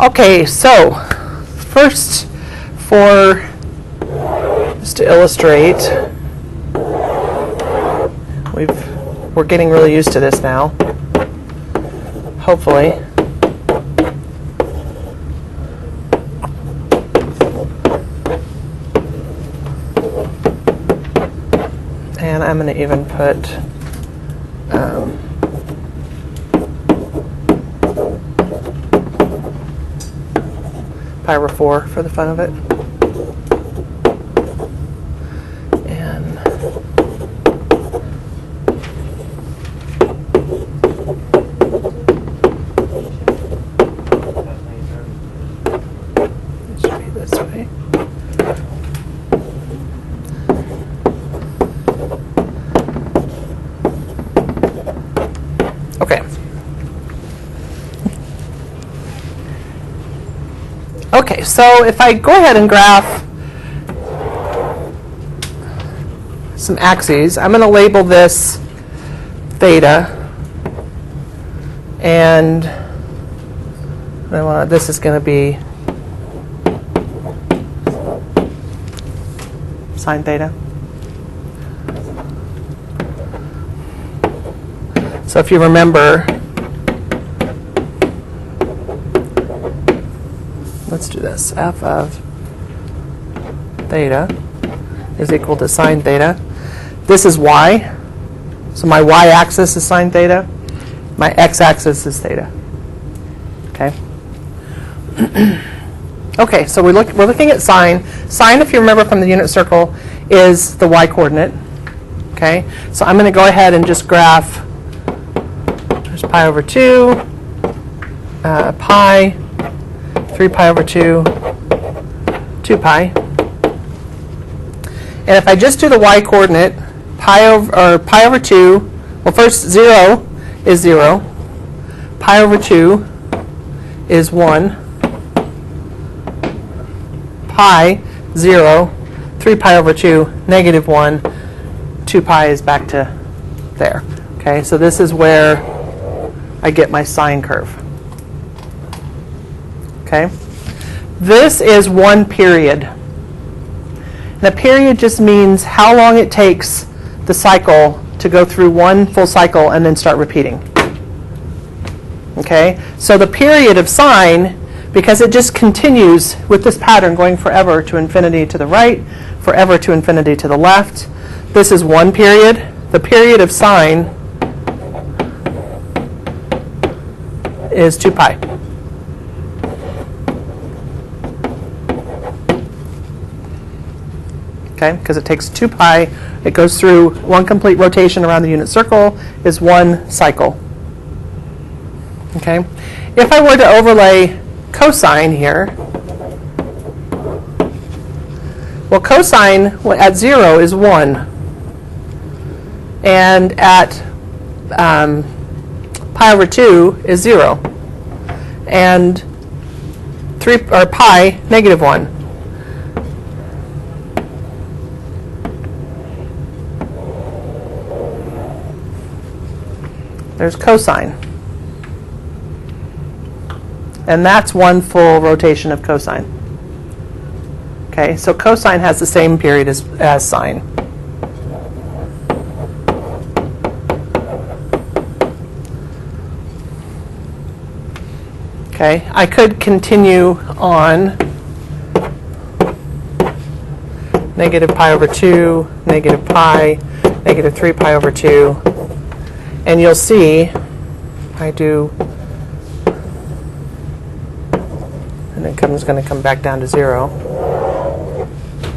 Okay, so first, just to illustrate, we're getting really used to this now, hopefully. And I'm going to even put pi over 4 for the fun of it. And it should be this way. Okay. Okay, so if I go ahead and graph some axes, I'm going to label this theta, and this is going to be sine theta. So if you remember, let's do this. F of theta is equal to sine theta. This is y. So my y-axis is sine theta. My x-axis is theta. Okay. Okay, so we're looking at sine. Sine, if you remember from the unit circle, is the y-coordinate. Okay. So I'm going to go ahead and just graph. There's pi over 2, pi, 3 pi over 2, 2 pi. And if I just do the y-coordinate, pi over 2, well, first 0 is 0. Pi over 2 is 1. Pi, 0. 3 pi over 2, negative 1. 2 pi is back to there. Okay, so this is where I get my sine curve. Okay, this is one period. And a period just means how long it takes the cycle to go through one full cycle and then start repeating. Okay, so the period of sine, because it just continues with this pattern going forever to infinity to the right, forever to infinity to the left. This is one period. The period of sine is 2 pi. Okay, because it takes 2 pi, it goes through one complete rotation around the unit circle is one cycle. Okay, if I were to overlay cosine here, well, cosine at 0 is 1, and at pi over 2 is 0, and 3 or pi negative 1. There's cosine. And that's one full rotation of cosine. Okay, so cosine has the same period as sine. Okay, I could continue on. Negative pi over 2, negative pi, negative 3 pi over 2. And you'll see, I do, and it is going to come back down to 0.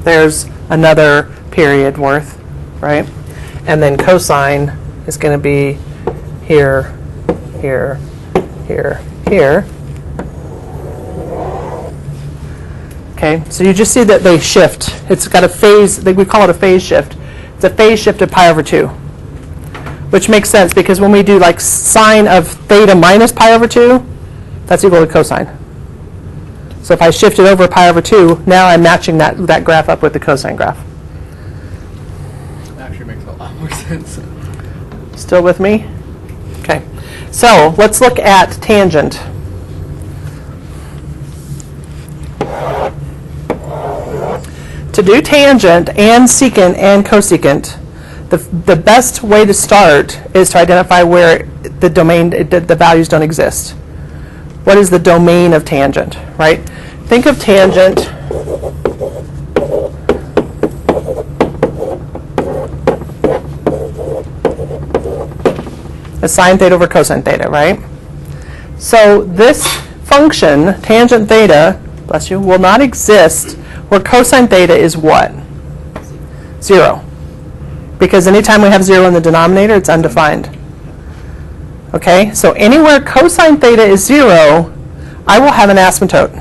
There's another period worth, right? And then cosine is going to be here, here, here, here. Okay, so you just see that they shift. It's got a phase, we call it a phase shift. It's a phase shift of pi over 2. Which makes sense because when we do like sine of theta minus pi over 2, that's equal to cosine. So if I shift it over pi over 2, now I'm matching that graph up with the cosine graph. Actually makes a lot more sense. Still with me? Okay. So let's look at tangent. to do tangent and secant and cosecant, the best way to start is to identify where the domain, the values don't exist. What is the domain of tangent, right? Think of tangent as sine theta over cosine theta, right? So this function, tangent theta, bless you, will not exist where cosine theta is what? 0. Because anytime we have 0 in the denominator, it's undefined. Okay, so anywhere cosine theta is 0, I will have an asymptote.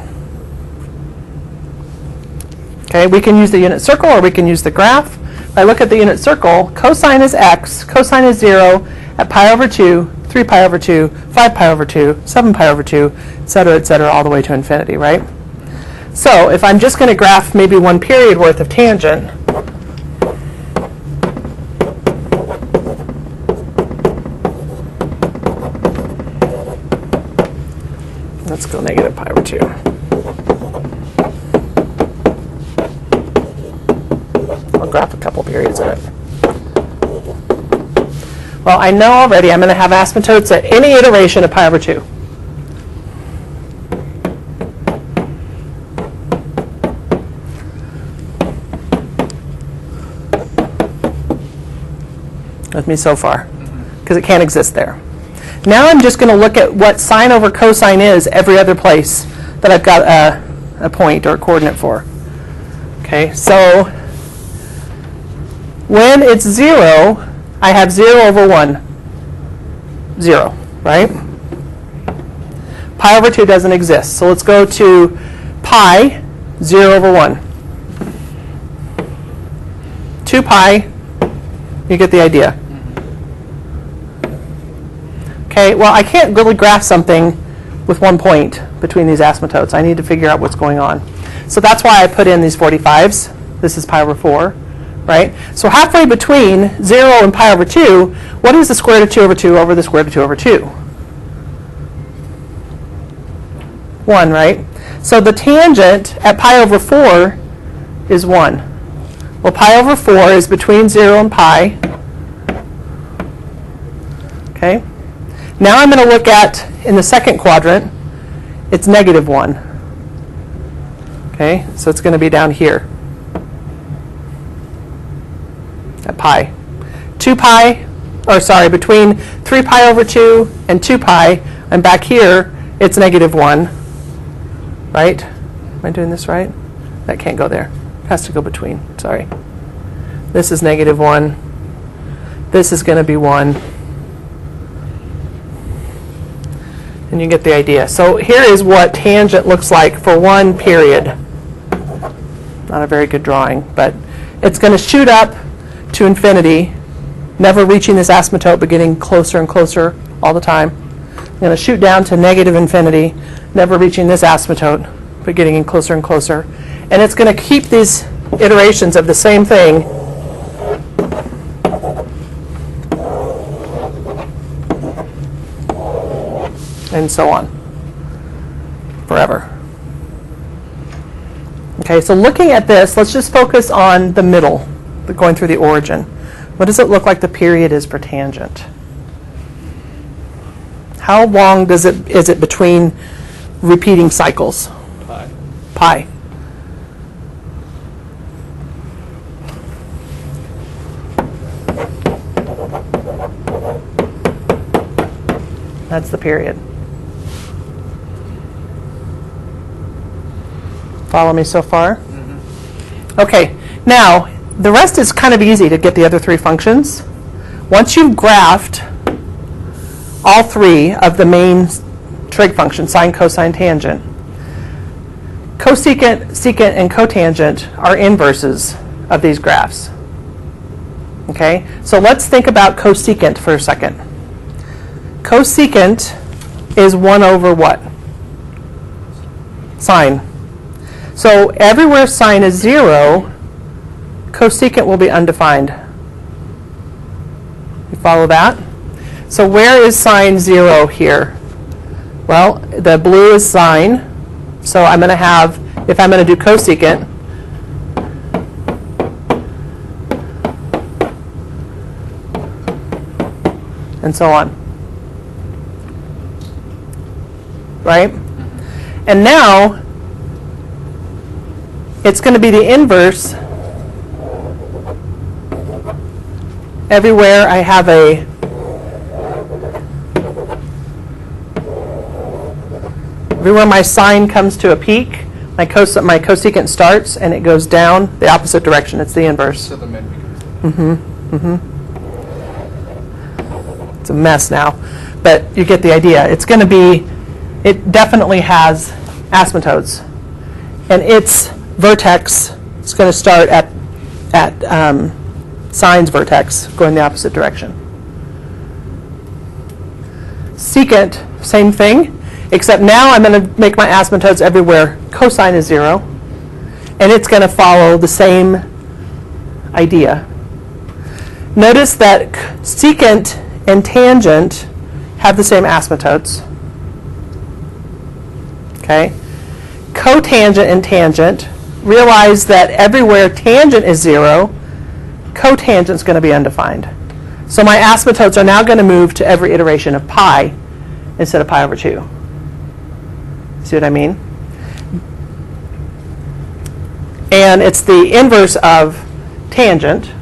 Okay, we can use the unit circle or we can use the graph. If I look at the unit circle, cosine is x, cosine is 0 at pi over 2, 3 pi over 2, 5 pi over 2, 7 pi over 2, et cetera, all the way to infinity, right? So if I'm just going to graph maybe one period worth of tangent, let's go negative pi over 2. I'll graph a couple periods of it. Well, I know already I'm going to have asymptotes at any iteration of pi over 2. With me so far, because it can't exist there. Now I'm just going to look at what sine over cosine is every other place that I've got a point or a coordinate for. Okay, so when it's 0, I have 0 over 1, 0, right? Pi over 2 doesn't exist, so let's go to pi, 0 over 1. 2 pi, you get the idea. Okay, well, I can't really graph something with one point between these asymptotes. I need to figure out what's going on. So that's why I put in these 45s. This is pi over 4, right? So halfway between 0 and pi over 2, what is the square root of 2 over 2 over the square root of 2 over 2? 1, right? So the tangent at pi over 4 is 1. Well, pi over 4 is between 0 and pi. Okay? Now I'm going to look at, in the second quadrant, it's negative 1. Okay, so it's going to be down here at pi. 2 pi, or sorry, between 3 pi over 2 and 2 pi, and back here, it's negative 1. Right? Am I doing this right? That can't go there. It has to go between. Sorry. This is negative 1. This is going to be 1. And you get the idea. So here is what tangent looks like for one period. Not a very good drawing, but it's going to shoot up to infinity, never reaching this asymptote, but getting closer and closer all the time. I'm going to shoot down to negative infinity, never reaching this asymptote, but getting in closer and closer. And it's going to keep these iterations of the same thing and so on, forever. Okay, so looking at this, let's just focus on the middle, going through the origin. What does it look like the period is for tangent? How long is it between repeating cycles? Pi. Pi. That's the period. Follow me so far? Mm-hmm. Okay, now the rest is kind of easy to get the other three functions. Once you've graphed all three of the main trig functions, sine, cosine, tangent, cosecant, secant, and cotangent are inverses of these graphs. Okay, so let's think about cosecant for a second. Cosecant is 1 over what? Sine. So everywhere sine is 0, cosecant will be undefined. You follow that? So where is sine 0 here? Well, the blue is sine. So I'm going to have, if I'm going to do cosecant, and so on. Right? And now, it's going to be the inverse. Everywhere I have everywhere my sine comes to a peak, my cosecant starts and it goes down the opposite direction. It's the inverse. So the min becomes It's a mess now, but you get the idea. It's going to be, it definitely has asymptotes, and its vertex is going to start at sine's vertex, going the opposite direction. Secant, same thing, except now I'm going to make my asymptotes everywhere cosine is 0, and it's going to follow the same idea. Notice that secant and tangent have the same asymptotes. Okay? Cotangent and tangent, realize that everywhere tangent is 0, cotangent is going to be undefined. So my asymptotes are now going to move to every iteration of pi instead of pi over 2. See what I mean? And it's the inverse of tangent,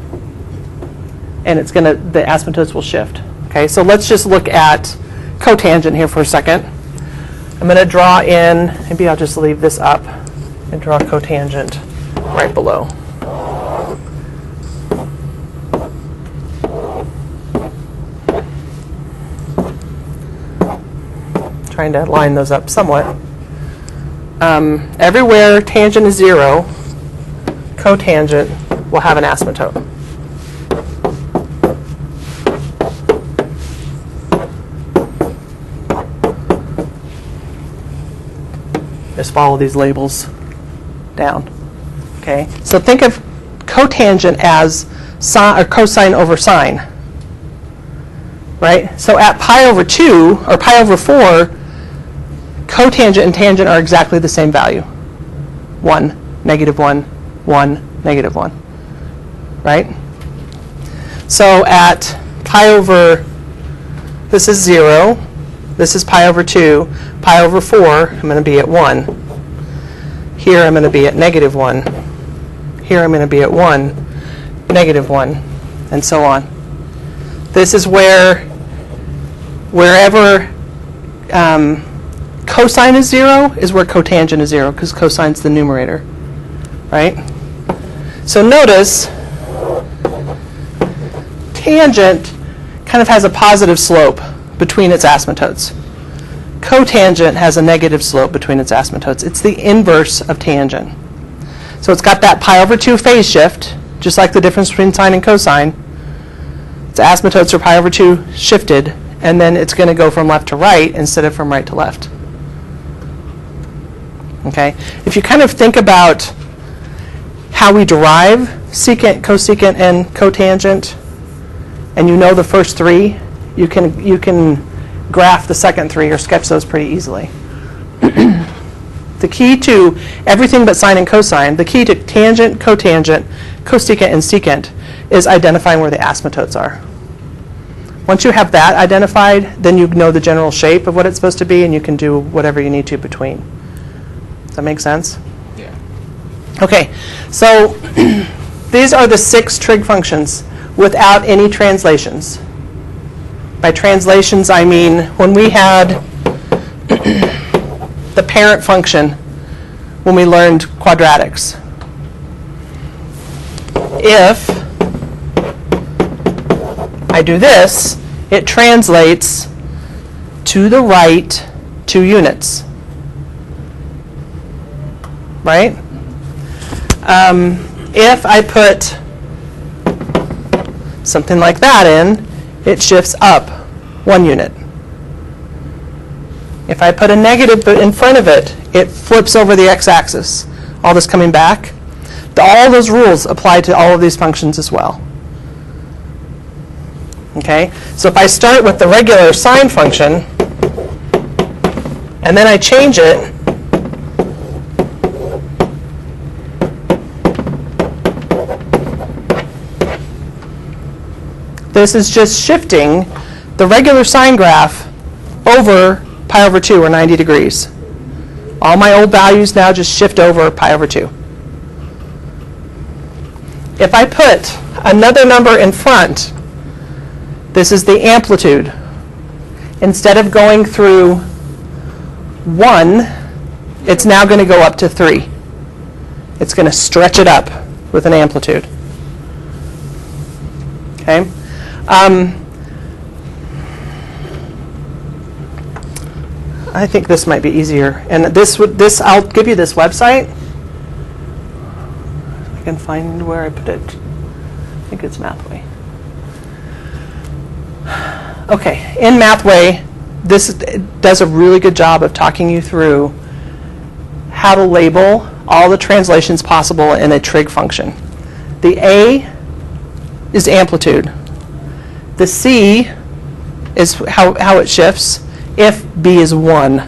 and it's going to, the asymptotes will shift. Okay, so let's just look at cotangent here for a second. I'm going to draw in, maybe I'll just leave this up and draw cotangent right below. Trying to line those up somewhat. Everywhere tangent is 0, cotangent will have an asymptote. Just follow these labels down. Okay, so think of cotangent as sine or cosine over sine. Right? So at pi over 2 or pi over 4, cotangent and tangent are exactly the same value. 1, -1, 1, -1. Right? So at pi over, this is 0, this is pi over 2, pi over 4, I'm going to be at 1. Here I'm going to be at -1. Here I'm going to be at 1, -1, and so on. This is where, wherever cosine is 0 is where cotangent is 0, because cosine's the numerator, right? So notice, tangent kind of has a positive slope between its asymptotes. Cotangent has a negative slope between its asymptotes. It's the inverse of tangent. So it's got that pi over 2 phase shift, just like the difference between sine and cosine. Its asymptotes are pi over 2 shifted, and then it's going to go from left to right instead of from right to left. Okay? If you kind of think about how we derive secant, cosecant, and cotangent, and you know the first 3, you can graph the second 3 or sketch those pretty easily. The key to everything but sine and cosine, the key to tangent, cotangent, cosecant, and secant is identifying where the asymptotes are. Once you have that identified, then you know the general shape of what it's supposed to be, and you can do whatever you need to between. Does that make sense? Yeah. Okay, so these are the 6 trig functions without any translations. By translations, I mean when we had the parent function when we learned quadratics. If I do this, it translates to the right 2 units. Right? If I put something like that in, it shifts up 1 unit. If I put a negative in front of it, it flips over the x-axis. All this coming back. All those rules apply to all of these functions as well. Okay? So if I start with the regular sine function, and then I change it, this is just shifting the regular sine graph over pi over 2, or 90 degrees. All my old values now just shift over pi over 2. If I put another number in front, this is the amplitude. Instead of going through 1, it's now going to go up to 3. It's going to stretch it up with an amplitude. Okay? I think this might be easier. And this I'll give you this website. I can find where I put it. I think it's Mathway. Okay, in Mathway, this does a really good job of talking you through how to label all the translations possible in a trig function. The A is amplitude. The C is how it shifts if B is 1.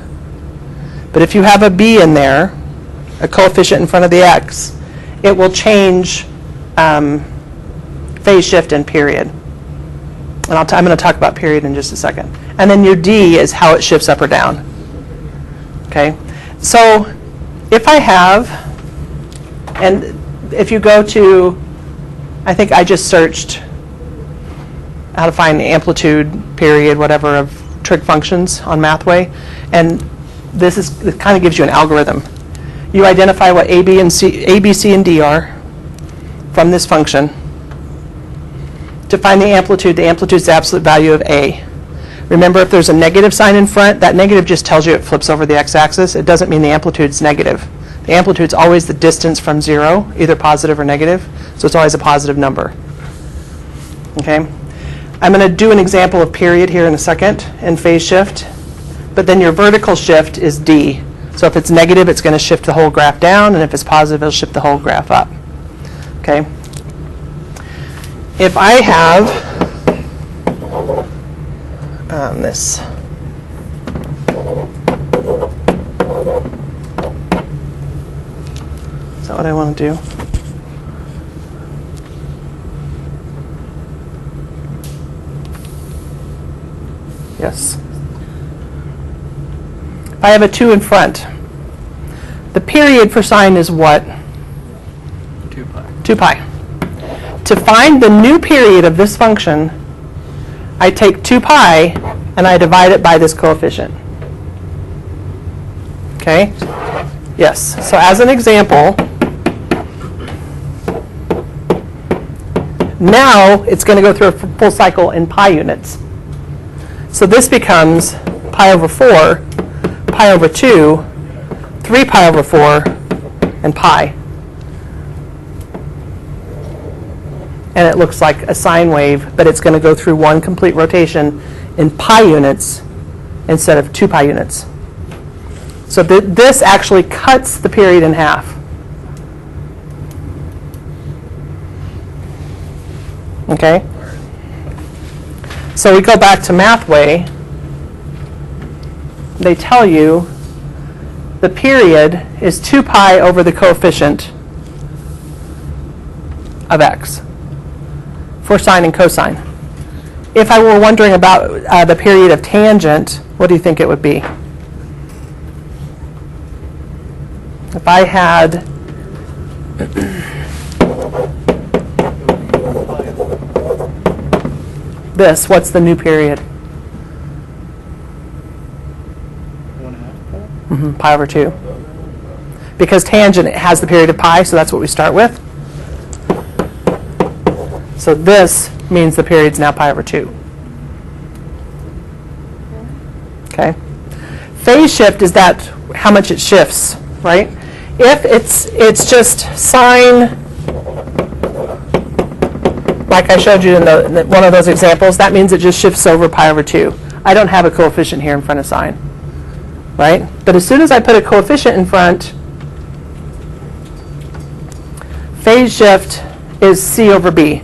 But if you have a B in there, a coefficient in front of the X, it will change phase shift and period. And I'm going to talk about period in just a second. And then your D is how it shifts up or down. Okay? So if I have, and if you go to, I think I just searched how to find amplitude, period, whatever, of trig functions on Mathway, and it kind of gives you an algorithm. You identify what A, B, C, and D are from this function. To find the amplitude is the absolute value of A. Remember, if there's a negative sign in front, that negative just tells you it flips over the x-axis. It doesn't mean the amplitude's negative. The amplitude's always the distance from 0, either positive or negative, so it's always a positive number. Okay? I'm going to do an example of period here in a second, and phase shift, but then your vertical shift is D. So if it's negative, it's going to shift the whole graph down, and if it's positive, it'll shift the whole graph up. Okay? If I have this, is that what I want to do? Yes. If I have a 2 in front, the period for sine is what? 2 pi. 2 pi. To find the new period of this function, I take 2 pi and I divide it by this coefficient. Okay? Yes. So as an example, now it's going to go through a full cycle in pi units. So this becomes pi over 4, pi over 2, 3 pi over 4, and pi. And it looks like a sine wave, but it's going to go through one complete rotation in pi units instead of 2 pi units. So this actually cuts the period in half. Okay? So we go back to Mathway. They tell you the period is 2 pi over the coefficient of x for sine and cosine. If I were wondering about the period of tangent, what do you think it would be? If I had this, what's the new period? 1/2 pi? Pi over 2. Because tangent has the period of pi, so that's what we start with. So this means the period's now pi over 2. Okay? Phase shift is that how much it shifts, right? If it's just sine, like I showed you in one of those examples, that means it just shifts over pi over 2. I don't have a coefficient here in front of sine, right? But as soon as I put a coefficient in front, phase shift is C over B.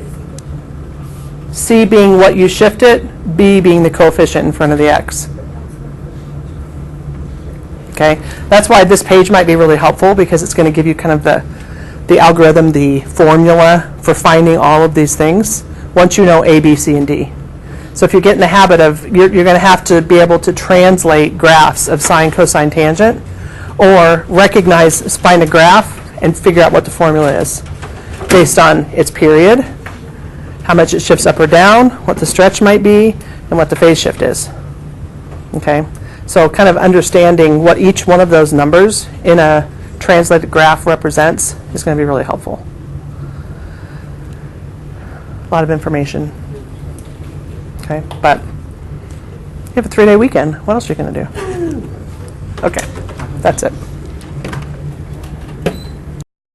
C being what you shift it, B being the coefficient in front of the x. Okay? That's why this page might be really helpful, because it's going to give you kind of the algorithm, the formula for finding all of these things once you know A, B, C, and D. So if you get in the habit of, you're going to have to be able to translate graphs of sine, cosine, tangent, or recognize, find a graph and figure out what the formula is based on its period, how much it shifts up or down, what the stretch might be, and what the phase shift is. Okay? So kind of understanding what each one of those numbers in a translated graph represents is going to be really helpful. A lot of information. Okay, but you have a 3-day weekend. What else are you going to do? Okay, that's it.